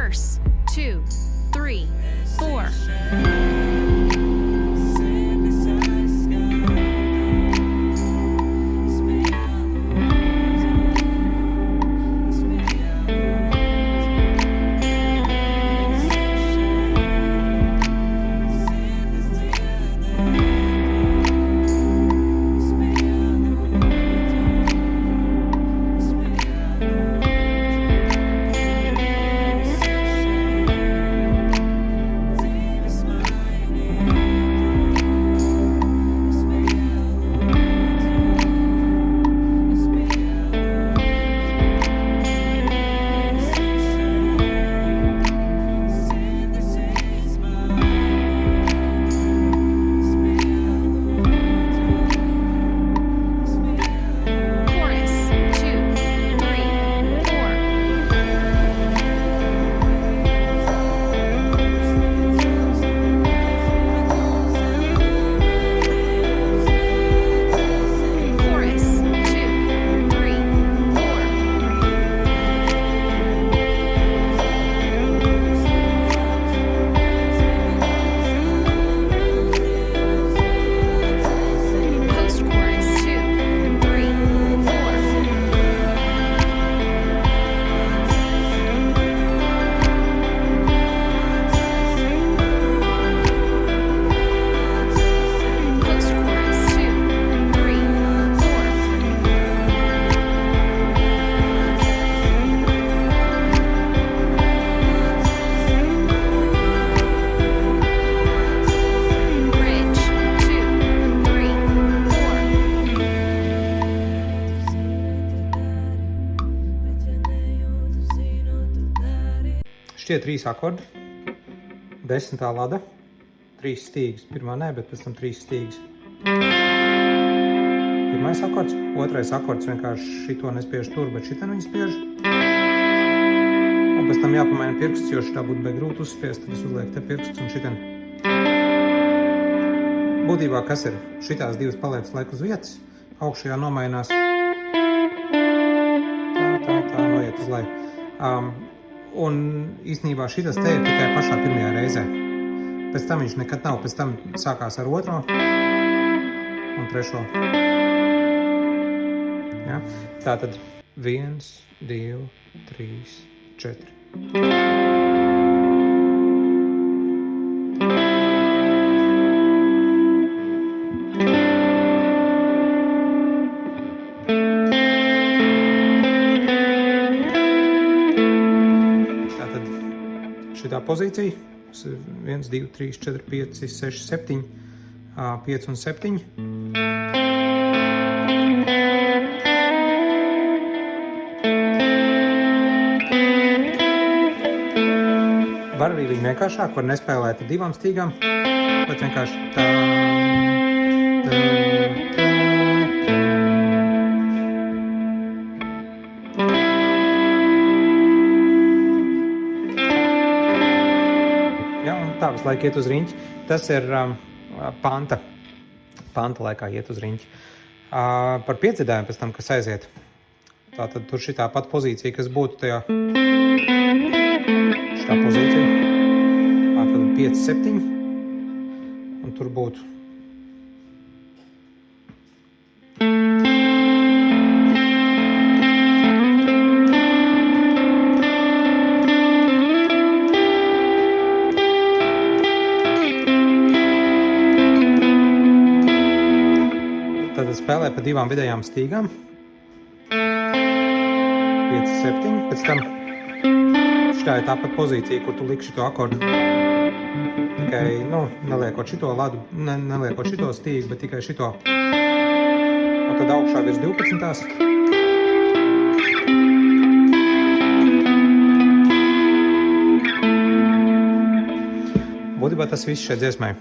Verse 2, 3, 4. Chorus 2, 3, 4. Chorus 2, 3, 4. Post chorus 2, 3, 4. Post chorus 2, 3, 4. Bridge 2, 3, 4. Šķiet 3 akordi, 10. lada, 3 stīgas. Pirmā nē, bet pēc tam 3 stīgas. Pirmais akords, otrais akords vienkārši šito nespiež tur, bet šitien viņi spiež. Un pēc tam jāpamaina pirksts, jo šitā būtu beig grūti uzspiest, tad es uzlieku te pirksts un šitien. Būtībā kas ir? Šitās divas paliek laiku uz vietas, augšējā nomainās. Tā noiet uz leju. Un īstenībā šitas te ir tikai pašā pirmajā reizē. Pēc tam viņš nekad nav, pēc tam sākās ar otro un trešo. Ja? Tātad 1, 2, 3, 4. Šitā pozīcija 1, 2, 3, 4, 5, 6, 7, 5 un 7. Var arī viņu vienkāršāk, var nespēlēt ar 2 stīgām, bet vienkārši tā. Ja, un tā visu laiku iet uz riņķi. Tas ir panta. Panta laikā iet uz riņķi. Par piedzīdājumu pēc tam, kas aiziet. Tātad tur šitā pat pozīcija, kas būtu tajā. Šitā pozīcija. Tātad 5, 7. Un tur būtu. Tad spēlē pa 2 vidējām stīgām. 5, 7. Pēc tam šitā ir tāpat pozīcija, kur tu liksi šito akordu. Tikai, neliekot šito ladu, neliekot šito stīgu, bet tikai šito. Un tad augšā virs 12. Būtībā tas viss šeit dziesmai.